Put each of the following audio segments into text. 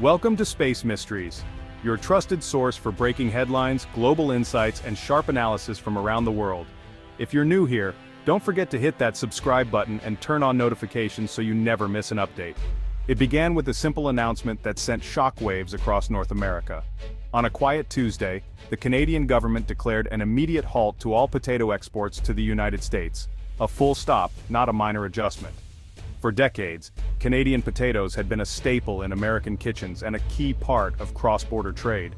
Welcome to Space Mysteries, your trusted source for breaking headlines, global insights, and sharp analysis from around the world. If you're new here, don't forget to hit that subscribe button and turn on notifications so you never miss an update. It began with a simple announcement that sent shockwaves across North America. On a quiet Tuesday, the Canadian government declared an immediate halt to all potato exports to the United States. A full stop, not a minor adjustment. For decades, Canadian potatoes had been a staple in American kitchens and a key part of cross-border trade.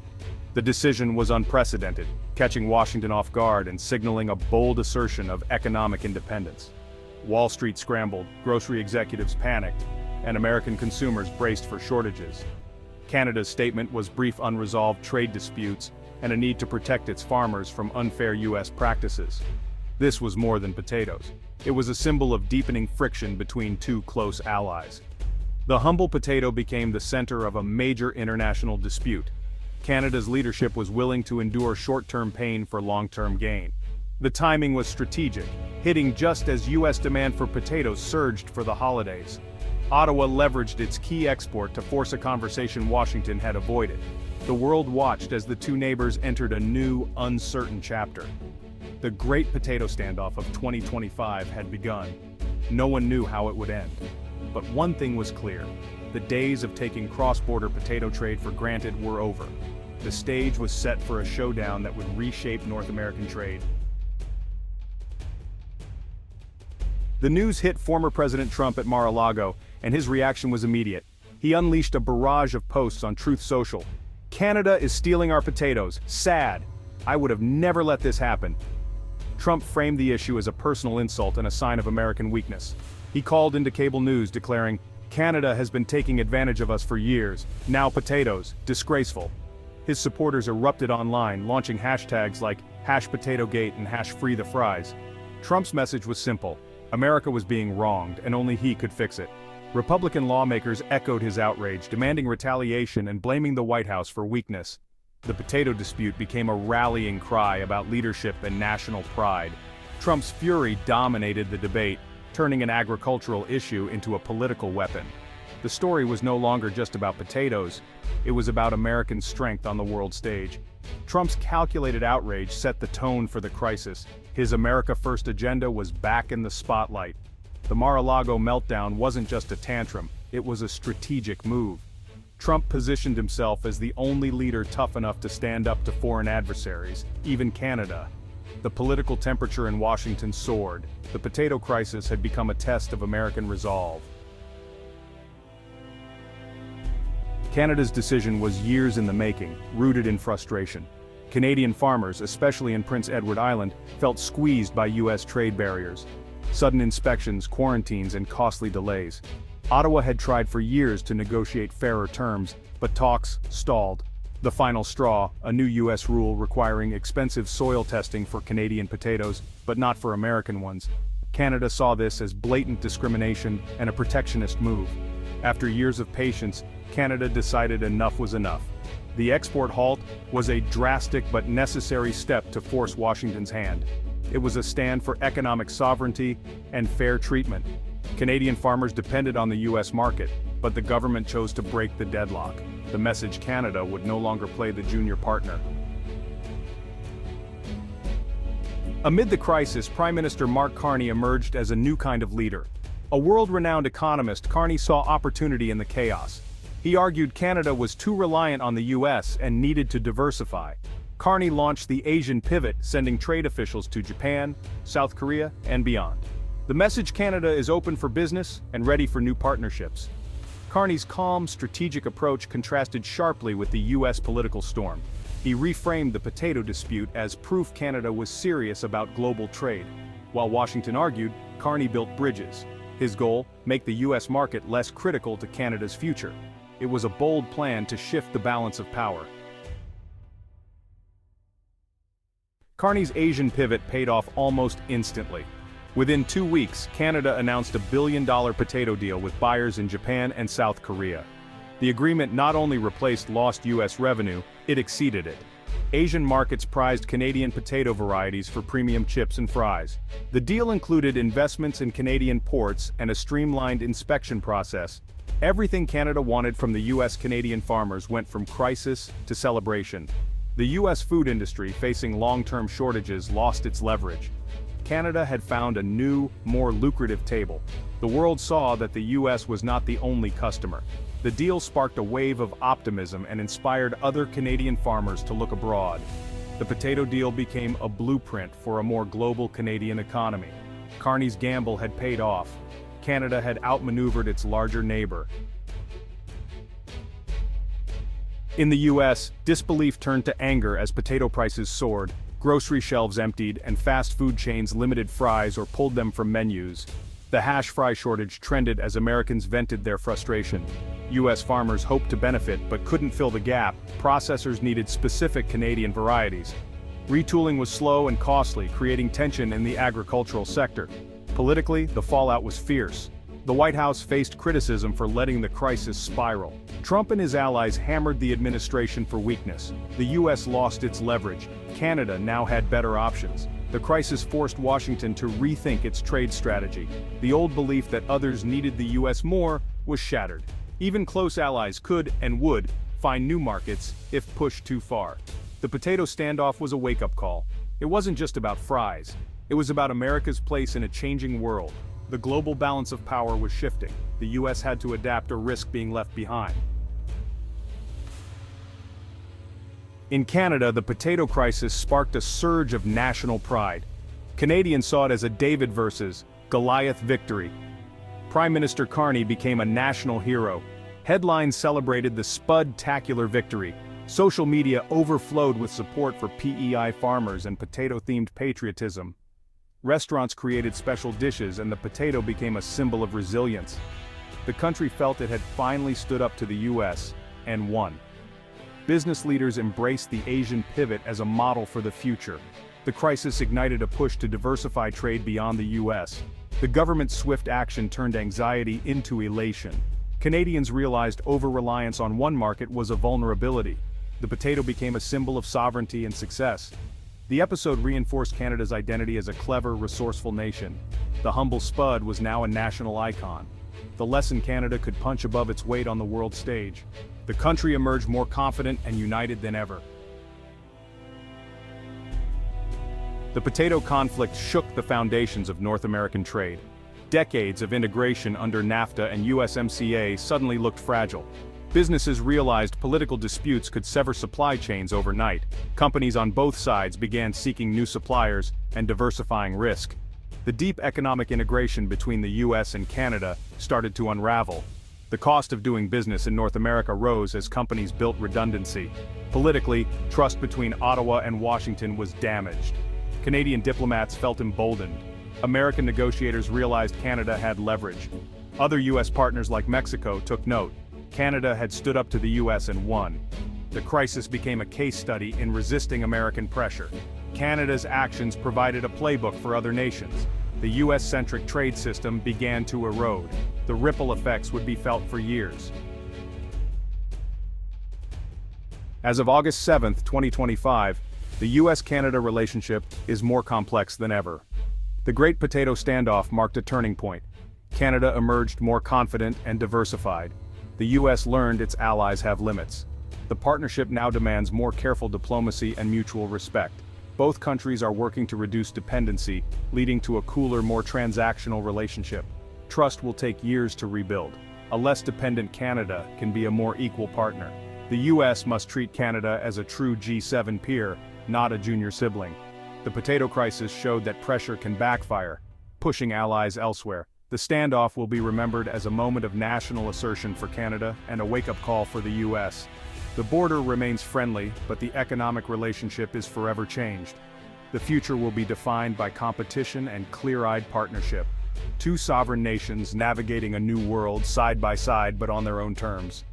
The decision was unprecedented, catching Washington off guard and signaling a bold assertion of economic independence. Wall Street scrambled, grocery executives panicked, and American consumers braced for shortages. Canada's statement was brief unresolved trade disputes and a need to protect its farmers from unfair U.S. practices. This was more than potatoes. It was a symbol of deepening friction between two close allies. The humble potato became the center of a major international dispute. Canada's leadership was willing to endure short-term pain for long-term gain. The timing was strategic, hitting just as U.S. demand for potatoes surged for the holidays. Ottawa leveraged its key export to force a conversation Washington had avoided. The world watched as the two neighbors entered a new, uncertain chapter. The Great Potato Standoff of 2025 had begun. No one knew how it would end. But one thing was clear. The days of taking cross-border potato trade for granted were over. The stage was set for a showdown that would reshape North American trade. The news hit former President Trump at Mar-a-Lago, and his reaction was immediate. He unleashed a barrage of posts on Truth Social. "Canada is stealing our potatoes. Sad. I would have never let this happen." Trump framed the issue as a personal insult and a sign of American weakness. He called into cable news declaring, "Canada has been taking advantage of us for years. Now potatoes. Disgraceful." His supporters erupted online, launching hashtags like #PotatoGate and #FreeTheFries. Trump's message was simple. America was being wronged, and only he could fix it. Republican lawmakers echoed his outrage, demanding retaliation and blaming the White House for weakness. The potato dispute became a rallying cry about leadership and national pride. Trump's fury dominated the debate, turning an agricultural issue into a political weapon. The story was no longer just about potatoes, it was about American strength on the world stage. Trump's calculated outrage set the tone for the crisis. His America First agenda was back in the spotlight. The Mar-a-Lago meltdown wasn't just a tantrum, it was a strategic move. Trump positioned himself as the only leader tough enough to stand up to foreign adversaries, even Canada. The political temperature in Washington soared. The potato crisis had become a test of American resolve. Canada's decision was years in the making, rooted in frustration. Canadian farmers, especially in Prince Edward Island, felt squeezed by U.S. trade barriers. Sudden inspections, quarantines, and costly delays. Ottawa had tried for years to negotiate fairer terms, but talks stalled. The final straw, a new U.S. rule requiring expensive soil testing for Canadian potatoes, but not for American ones. Canada saw this as blatant discrimination and a protectionist move. After years of patience, Canada decided enough was enough. The export halt was a drastic but necessary step to force Washington's hand. It was a stand for economic sovereignty and fair treatment. Canadian farmers depended on the U.S. market, but the government chose to break the deadlock. The message: Canada would no longer play the junior partner. Amid the crisis, Prime Minister Mark Carney emerged as a new kind of leader. A world-renowned economist, Carney saw opportunity in the chaos. He argued Canada was too reliant on the U.S. and needed to diversify. Carney launched the Asian pivot, sending trade officials to Japan, South Korea, and beyond. The message: Canada is open for business and ready for new partnerships. Carney's calm, strategic approach contrasted sharply with the U.S. political storm. He reframed the potato dispute as proof Canada was serious about global trade. While Washington argued, Carney built bridges. His goal: make the U.S. market less critical to Canada's future. It was a bold plan to shift the balance of power. Carney's Asian pivot paid off almost instantly. Within 2 weeks, Canada announced a billion-dollar potato deal with buyers in Japan and South Korea. The agreement not only replaced lost U.S. revenue, it exceeded it. Asian markets prized Canadian potato varieties for premium chips and fries. The deal included investments in Canadian ports and a streamlined inspection process. Everything Canada wanted from the US Canadian farmers went from crisis to celebration. The US food industry, facing long-term shortages, lost its leverage. Canada had found a new, more lucrative table. The world saw that the US was not the only customer. The deal sparked a wave of optimism and inspired other Canadian farmers to look abroad. The potato deal became a blueprint for a more global Canadian economy. Carney's gamble had paid off. Canada had outmaneuvered its larger neighbor. In the US, disbelief turned to anger as potato prices soared, grocery shelves emptied, and fast food chains limited fries or pulled them from menus. The hash fry shortage trended as Americans vented their frustration. US farmers hoped to benefit but couldn't fill the gap. Processors needed specific Canadian varieties. Retooling was slow and costly, creating tension in the agricultural sector. Politically, the fallout was fierce. The White House faced criticism for letting the crisis spiral. Trump and his allies hammered the administration for weakness. The US lost its leverage. Canada now had better options. The crisis forced Washington to rethink its trade strategy. The old belief that others needed the US more was shattered. Even close allies could and would find new markets if pushed too far. The potato standoff was a wake-up call. It wasn't just about fries. It was about America's place in a changing world. The global balance of power was shifting. The US had to adapt or risk being left behind. In Canada, the potato crisis sparked a surge of national pride. Canadians saw it as a David versus Goliath victory. Prime Minister Carney became a national hero. Headlines celebrated the spud-tacular victory. Social media overflowed with support for PEI farmers and potato-themed patriotism. Restaurants created special dishes and the potato became a symbol of resilience. The country felt it had finally stood up to the US and won. Business leaders embraced the Asian pivot as a model for the future. The crisis ignited a push to diversify trade beyond the US. The government's swift action turned anxiety into elation. Canadians realized over-reliance on one market was a vulnerability. The potato became a symbol of sovereignty and success. The episode reinforced Canada's identity as a clever, resourceful nation. The humble spud was now a national icon. The lesson: Canada could punch above its weight on the world stage. The country emerged more confident and united than ever. The potato conflict shook the foundations of North American trade. Decades of integration under NAFTA and USMCA suddenly looked fragile. Businesses realized political disputes could sever supply chains overnight. Companies on both sides began seeking new suppliers and diversifying risk. The deep economic integration between the US and Canada started to unravel. The cost of doing business in North America rose as companies built redundancy. Politically, trust between Ottawa and Washington was damaged. Canadian diplomats felt emboldened. American negotiators realized Canada had leverage. Other US partners like Mexico took note. Canada had stood up to the US and won. The crisis became a case study in resisting American pressure. Canada's actions provided a playbook for other nations. The US-centric trade system began to erode. The ripple effects would be felt for years. As of August 7, 2025, the US-Canada relationship is more complex than ever. The Great Potato Standoff marked a turning point. Canada emerged more confident and diversified. The US learned its allies have limits. The partnership now demands more careful diplomacy and mutual respect. Both countries are working to reduce dependency, leading to a cooler, more transactional relationship. Trust will take years to rebuild. A less dependent Canada can be a more equal partner. The US must treat Canada as a true G7 peer, not a junior sibling. The potato crisis showed that pressure can backfire, pushing allies elsewhere. The standoff will be remembered as a moment of national assertion for Canada and a wake-up call for the US. The border remains friendly, but the economic relationship is forever changed. The future will be defined by competition and clear-eyed partnership. Two sovereign nations navigating a new world side by side but on their own terms.